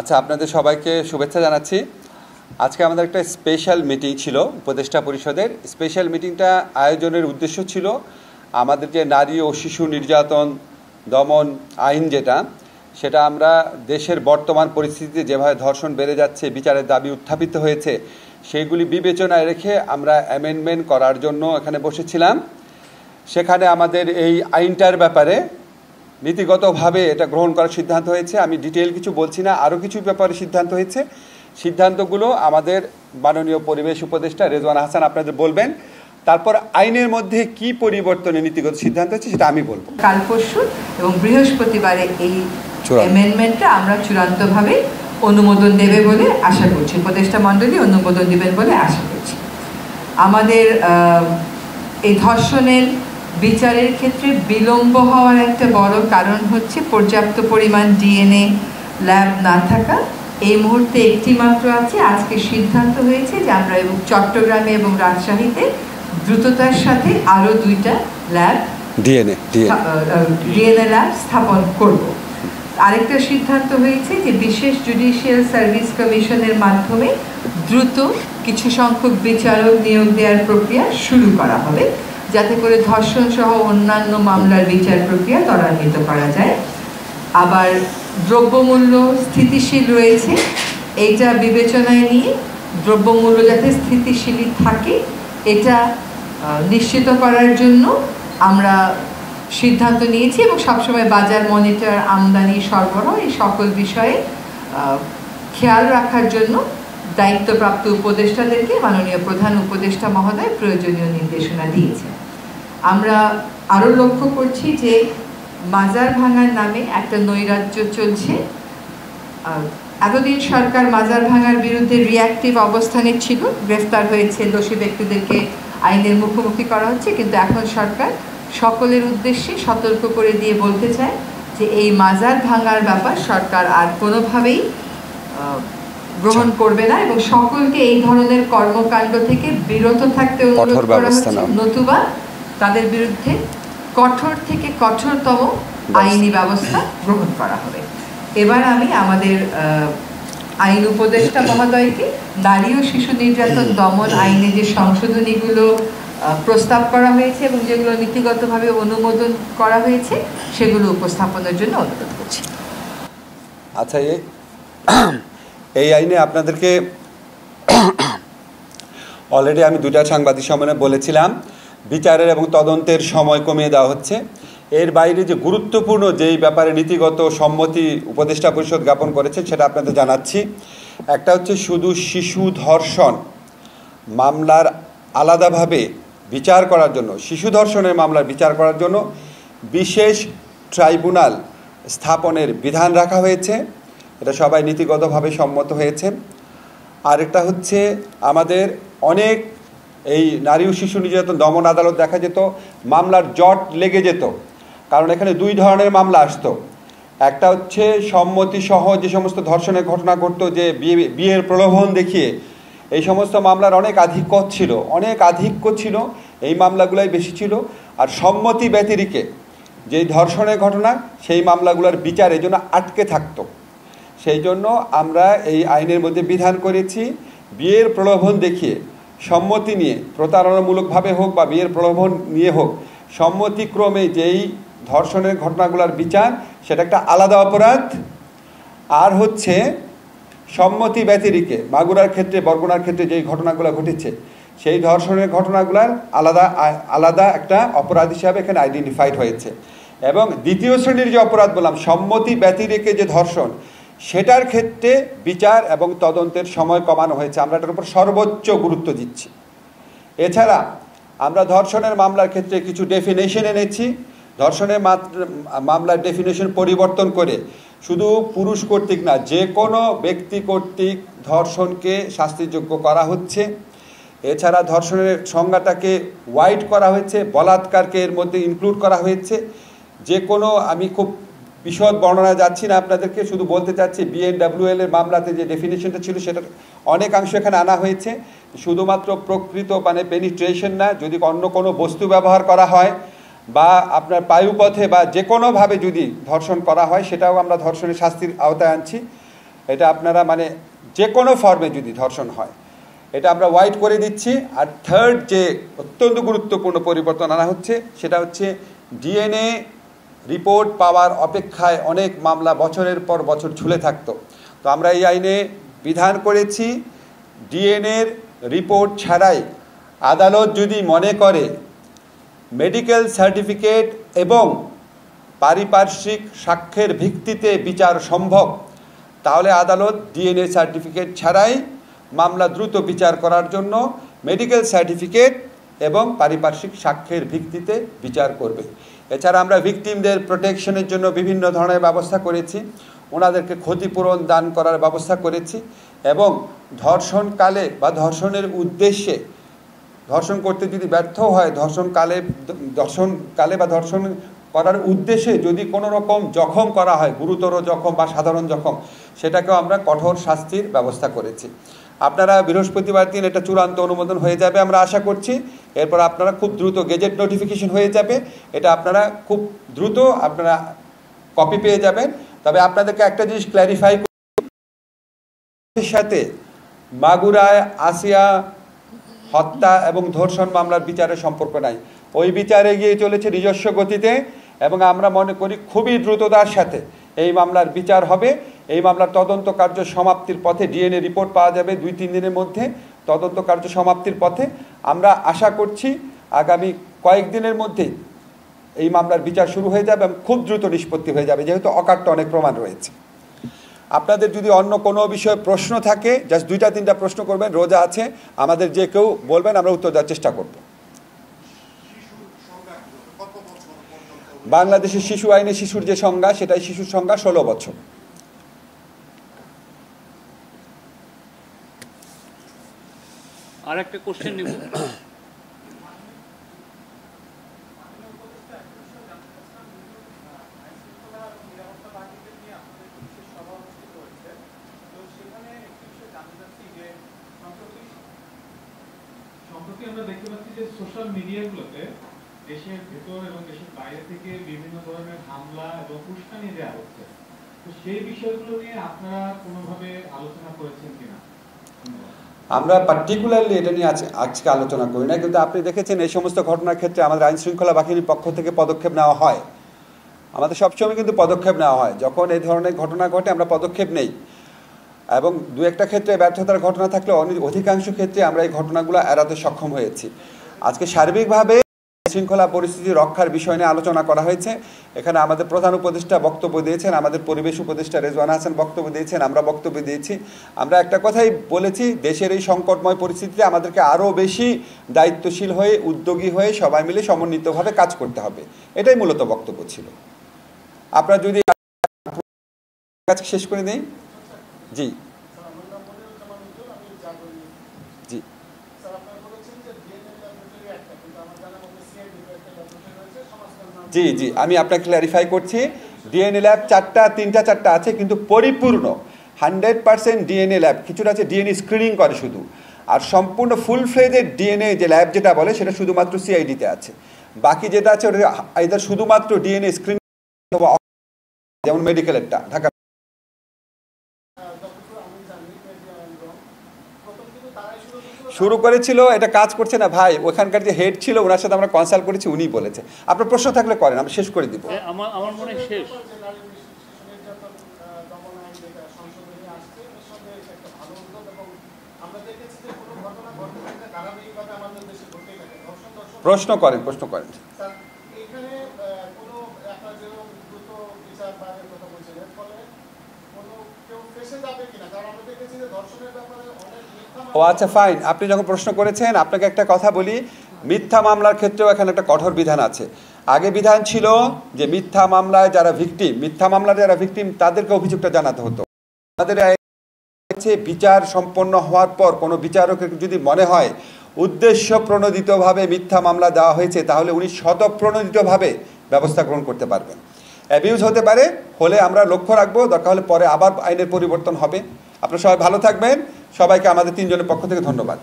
আচ্ছা, আপনাদের সবাইকে শুভেচ্ছা জানাচ্ছি। আজকে আমাদের একটা স্পেশাল মিটিং ছিল উপদেষ্টা পরিষদের। স্পেশাল মিটিংটা আয়োজনের উদ্দেশ্য ছিল আমাদের যে নারী ও শিশু নির্যাতন দমন আইন সেটা আমরা দেশের বর্তমান পরিস্থিতিতে যেভাবে ধর্ষণ বেড়ে যাচ্ছে, বিচারের দাবি উত্থাপিত হয়েছে, সেইগুলি বিবেচনায় রেখে আমরা অ্যামেন্ডমেন্ট করার জন্য এখানে বসেছিলাম। সেখানে আমাদের এই আইনটার ব্যাপারে নীতিগতভাবে এটা গ্রহণ করার সিদ্ধান্ত হয়েছে। আমি ডিটেইল কিছু বলছি না, আরও কিছু ব্যাপারে সিদ্ধান্ত হয়েছে। সিদ্ধান্তগুলো আমাদের মাননীয় পরিবেশ উপদেষ্টা রেজওয়ানা হাসান আপনাদের বলবেন। তারপর আইনের মধ্যে কি পরিবর্তনের নীতিগত সিদ্ধান্ত হচ্ছে সেটা আমি বলবো। কাল পরশু এবং বৃহস্পতিবারে এই অ্যামেন্ডমেন্টটা আমরা চূড়ান্তভাবে অনুমোদন দেবে বলে আশা করছি, উপদেষ্টা মণ্ডলী অনুমোদন দেবেন বলে আশা করছি। আমাদের এই ধর্ষণের বিচারের ক্ষেত্রে বিলম্ব হওয়ার একটা বড় কারণ হচ্ছে পর্যাপ্ত পরিমাণ ডিএনএ ল্যাব না থাকা। এই মুহূর্তে একটি মাত্র আছে। আজকে সিদ্ধান্ত হয়েছে যে আমরা এবং চট্টগ্রামে এবং রাজশাহীতে দ্রুততার সাথে আরও 2টা ল্যাব ডিএনএ ল্যাব স্থাপন করব। আরেকটা সিদ্ধান্ত হয়েছে যে বিশেষ জুডিশিয়াল সার্ভিস কমিশনের মাধ্যমে দ্রুত কিছু সংখ্যক বিচারক নিয়োগ দেওয়ার প্রক্রিয়া শুরু করা হবে, যাতে করে ধর্ষণ সহ অন্যান্য মামলার বিচার প্রক্রিয়া ত্বরান্বিত করা যায়। আবার দ্রব্যমূল্য স্থিতিশীল রয়েছে, এইটা বিবেচনায় নিয়ে দ্রব্যমূল্য যাতে স্থিতিশীল থাকে এটা নিশ্চিত করার জন্য আমরা সিদ্ধান্ত নিয়েছি এবং সবসময় বাজার মনিটর, আমদানি, সরবরাহ এই সকল বিষয়ে খেয়াল রাখার জন্য দায়িত্বপ্রাপ্ত উপদেষ্টাদেরকে মাননীয় প্রধান উপদেষ্টা মহোদয় প্রয়োজনীয় নির্দেশনা দিয়েছেন। আমরা আরও লক্ষ্য করছি যে মাজার ভাঙার নামে একটা নৈরাজ্য চলছে। এতদিন সরকার মাজার ভাঙার বিরুদ্ধে রিঅ্যাক্টিভ অবস্থানে ছিল, গ্রেফতার হয়েছে, দোষী ব্যক্তিদেরকে আইনের মুখোমুখি করা হচ্ছে, কিন্তু এখন সরকার সকলের উদ্দেশ্যে সতর্ক করে দিয়ে বলতে চায় যে এই মাজার ভাঙার ব্যাপার সরকার আর কোনোভাবেই গ্রহণ করবে না এবং সকলকে এই ধরনের কর্মকাণ্ড থেকে বিরত থাকতে অনুরোধ করা হচ্ছে, নতুবা তাদের বিরুদ্ধে কঠোর থেকে কঠোরতম আইনি ব্যবস্থা গ্রহণ করা হবে। এবার আমি আমাদের আইন উপদেষ্টা মহোদয়কে নারী ও শিশু নির্যাতন দমন আইনে যে সংশোধনীগুলো প্রস্তাব করা হয়েছে এবং যেগুলো নীতিগতভাবে অনুমোদন করা হয়েছে সেগুলো উপস্থাপনের জন্য অনুরোধ করছি। আচ্ছা, এই আইনে আপনাদেরকে অলরেডি আমি 2টা সাংবাদিক সম্মেলনে বলেছিলাম, বিচারের এবং তদন্তের সময় কমিয়ে দেওয়া হচ্ছে। এর বাইরে যে গুরুত্বপূর্ণ যেই ব্যাপারে নীতিগত সম্মতি উপদেষ্টা পরিষদ জ্ঞাপন করেছে সেটা আপনাদের জানাচ্ছি। একটা হচ্ছে শুধু শিশু ধর্ষণ মামলার আলাদাভাবে বিচার করার জন্য, শিশু ধর্ষণের মামলার বিচার করার জন্য বিশেষ ট্রাইব্যুনাল স্থাপনের বিধান রাখা হয়েছে। এটা সবাই নীতিগতভাবে সম্মত হয়েছে। আরেকটা হচ্ছে আমাদের অনেক এই নারী ও শিশু নির্যাতন দমন আদালত দেখা যেত মামলার জট লেগে যেত, কারণ এখানে 2 ধরনের মামলা আসতো। একটা হচ্ছে সম্মতি সহ যে সমস্ত ধর্ষণের ঘটনা ঘটতো, যে বিয়ের প্রলোভন দেখিয়ে, এই সমস্ত মামলার অনেক আধিক্য ছিল, এই মামলাগুলাই বেশি ছিল। আর সম্মতি ব্যতিরেকে যেই ধর্ষণের ঘটনা সেই মামলাগুলোর বিচার এই জন্য আটকে থাকতো। সেই জন্য আমরা এই আইনের মধ্যে বিধান করেছি বিয়ের প্রলোভন দেখিয়ে সম্মতি নিয়ে, প্রতারণামূলকভাবে হোক বা বিয়ের প্রলোভন নিয়ে হোক, সম্মতিক্রমে যেই ধর্ষণের ঘটনাগুলোর বিচার সেটা একটা আলাদা অপরাধ। আর হচ্ছে সম্মতি ব্যতিরেকে মাগুরার ক্ষেত্রে, বরগুনার ক্ষেত্রে যেই ঘটনাগুলো ঘটেছে সেই ধর্ষণের ঘটনাগুলোর আলাদা একটা অপরাধ হিসাবে এখানে আইডেন্টিফাইড হয়েছে। এবং দ্বিতীয় শ্রেণীর যে অপরাধ বললাম সম্মতি ব্যতিরেকে যে ধর্ষণ, সেটার ক্ষেত্রে বিচার এবং তদন্তের সময় কমানো হয়েছে। আমরা এটার উপর সর্বোচ্চ গুরুত্ব দিচ্ছি। এছাড়া আমরা ধর্ষণের মামলার ক্ষেত্রে কিছু ডেফিনেশন এনেছি। ধর্ষণের মামলার ডেফিনেশন পরিবর্তন করে শুধু পুরুষ কর্তৃক না, যে কোনো ব্যক্তি কর্তৃক ধর্ষণকে শাস্তিযোগ্য করা হচ্ছে। এছাড়া ধর্ষণের সংজ্ঞাটাকে ওয়াইড করা হয়েছে, বলাৎকারকে এর মধ্যে ইনক্লুড করা হয়েছে। যে কোনো, আমি খুব বিশদ বর্ণনা যাচ্ছি না, আপনাদেরকে শুধু বলতে চাচ্ছি BNWL এর মামলাতে যে ডেফিনেশনটা ছিল সেটার অনেকাংশ এখানে আনা হয়েছে। শুধুমাত্র প্রকৃত মানে পেনিট্রেশন না, যদি অন্য কোনো বস্তু ব্যবহার করা হয় বা আপনার পায়ুপথে বা যে কোনোভাবে যদি ধর্ষণ করা হয় সেটাও আমরা ধর্ষণের শাস্তির আওতায় আনছি। এটা আপনারা মানে যে কোনো ফর্মে যদি ধর্ষণ হয় এটা আমরা ওয়াইড করে দিচ্ছি। আর থার্ড যে অত্যন্ত গুরুত্বপূর্ণ পরিবর্তন আনা হচ্ছে সেটা হচ্ছে ডিএনএ রিপোর্ট পাওয়ার অপেক্ষায় অনেক মামলা বছরের পর বছর ঝুলে থাকতো। তো আমরা এই আইনে বিধান করেছি ডিএনএর রিপোর্ট ছাড়াই আদালত যদি মনে করে মেডিকেল সার্টিফিকেট এবং পারিপার্শ্বিক সাক্ষ্যের ভিত্তিতে বিচার সম্ভব, তাহলে আদালত ডিএনএ সার্টিফিকেট ছাড়াই মামলা দ্রুত বিচার করার জন্য মেডিকেল সার্টিফিকেট এবং পারিপার্শ্বিক সাক্ষ্যের ভিত্তিতে বিচার করবে। এছাড়া আমরা ভিকটিমদের প্রোটেকশনের জন্য বিভিন্ন ধরনের ব্যবস্থা করেছি, ওনাদেরকে ক্ষতিপূরণ দান করার ব্যবস্থা করেছি এবং ধর্ষণকালে বা ধর্ষণের উদ্দেশ্যে ধর্ষণ করতে যদি ব্যর্থ হয় ধর্ষণকালে বা ধর্ষণ করার উদ্দেশ্যে যদি কোনো রকম জখম করা হয়, গুরুতর জখম বা সাধারণ জখম, সেটাকেও আমরা কঠোর শাস্তির ব্যবস্থা করেছি। আপনারা বৃহস্পতিবার দিন এটা চূড়ান্ত অনুমোদন হয়ে যাবে আমরা আশা করছি। এরপর আপনারা খুব দ্রুত গেজেট নোটিফিকেশন হয়ে যাবে, এটা আপনারা খুব দ্রুত আপনারা কপি পেয়ে যাবেন। তবে আপনাদেরকে একটা জিনিস ক্ল্যারিফাই সাথে মাগুরায় আসিয়া হত্যা এবং ধর্ষণ মামলার বিচারের সম্পর্ক নাই। ওই বিচারে গিয়ে চলেছে নিজস্ব গতিতে এবং আমরা মনে করি খুবই দ্রুততার সাথে এই মামলার বিচার হবে। এই মামলার তদন্ত কার্য সমাপ্তির পথে, ডিএনএ রিপোর্ট পাওয়া যাবে 2-3 দিনের মধ্যে, তদন্ত কার্য সমাপ্তির পথে। আমরা আশা করছি আগামী কয়েকদিনের মধ্যেই এই মামলার বিচার শুরু হয়ে যাবে এবং খুব দ্রুত নিষ্পত্তি হয়ে যাবে, যেহেতু অকাট্য অনেক প্রমাণ রয়েছে। আপনাদের যদি অন্য কোনো বিষয়ে প্রশ্ন থাকে জাস্ট 2-3টা প্রশ্ন করবেন, রোজা আছে, আমাদের যে কেউ বলবেন আমরা উত্তর দেওয়ার চেষ্টা করব। বাংলাদেশের শিশু আইনে শিশুর যে সংজ্ঞা সেটাই শিশুর সংজ্ঞা 16 বছর। আর একটা কোশ্চেন নিব। সম্প্রতি আমরা দেখতে পাচ্ছি যে সোশ্যাল মিডিয়াগুলোতে দেশের ভেতর এবং দেশের বাইরে থেকে বিভিন্ন ধরনের হামলা এবং উস্কানি দেওয়া হচ্ছে, তো সেই বিষয়গুলো নিয়ে আপনারা কোনোভাবে আলোচনা করেছেন কিনা? আমরা পার্টিকুলারলি এটা নিয়ে আজকে আলোচনা করি না, কিন্তু আপনি দেখেছেন এই সমস্ত ঘটনার ক্ষেত্রে আমাদের আইন শৃঙ্খলা বাহিনীর পক্ষ থেকে পদক্ষেপ নেওয়া হয়। আমাদের সবসময় কিন্তু পদক্ষেপ নেওয়া হয়, যখন এই ধরনের ঘটনা ঘটে আমরা পদক্ষেপ নেই এবং 2-একটা ক্ষেত্রে ব্যর্থতার ঘটনা থাকলে অধিকাংশ ক্ষেত্রে আমরা এই ঘটনাগুলো এড়াতে সক্ষম হয়েছি। আজকে সার্বিকভাবে শৃঙ্খলা পরিস্থিতি রক্ষার বিষয় নিয়ে আলোচনা করা হয়েছে। এখানে আমাদের প্রধান উপদেষ্টা বক্তব্য দিয়েছেন, আমাদের পরিবেশ উপদেষ্টা রেজওয়ানা হাসান বক্তব্য দিয়েছেন, আমরা বক্তব্য দিয়েছি। আমরা একটা কথাই বলেছি, দেশের এই সংকটময় পরিস্থিতিতে আমাদেরকে আরও বেশি দায়িত্বশীল হয়ে, উদ্যোগী হয়ে সবাই মিলে সমন্বিতভাবে কাজ করতে হবে, এটাই মূলত বক্তব্য ছিল। আপনারা যদি কাজ শেষ করে দেই। জি জি জি জি আমি আপনাকে ক্ল্যারিফাই করছি, ডিএনএ ল্যাব 3টা আছে, কিন্তু পরিপূর্ণ 100% ডিএনএ ল্যাব, কিছুটা আছে ডিএনএ স্ক্রিনিং করে শুধু, আর সম্পূর্ণ ফুল ফ্লেজেড ডিএনএ যে ল্যাব যেটা বলে সেটা শুধুমাত্র সিআইডিতে আছে। বাকি যেটা আছে ওটা এদের শুধুমাত্র ডিএনএ স্ক্রিনিং, যেমন মেডিকেলেরটা ঢাকা। শুরু করেছিল, এটা কাজ করছে না ভাই, ওখানকার যে হেড ছিল ওনার সাথে আমরা কনসাল্ট করেছি, উনি বলেছে। আপনার প্রশ্ন থাকলে করেন, আমরা শেষ করে দিব। আমার মনে হয় শেষ। প্রশ্ন করেন। ও আচ্ছা ফাইন, আপনি যখন প্রশ্ন করেছেন আপনাকে একটা কথা বলি, মিথ্যা মামলার ক্ষেত্রেও এখানে একটা কঠোর বিধান আছে। আগে বিধান ছিল যে মিথ্যা মামলায় যারা ভিকটিম তাদেরকে অভিযোগটা জানাতে হতো। আমাদের বিচার সম্পন্ন হওয়ার পর কোনো বিচারকের যদি মনে হয় উদ্দেশ্য প্রণোদিতভাবে মিথ্যা মামলা দেওয়া হয়েছে, তাহলে উনি স্বতঃপ্রণোদিতভাবে ব্যবস্থা গ্রহণ করতে পারবেন। অ্যাবিউজ হতে পারে, হলে আমরা লক্ষ্য রাখবো, দরকার হলে পরে আবার আইনের পরিবর্তন হবে। আপনারা সবাই ভালো থাকবেন, সবাইকে আমাদের 3 জনের পক্ষ থেকে ধন্যবাদ।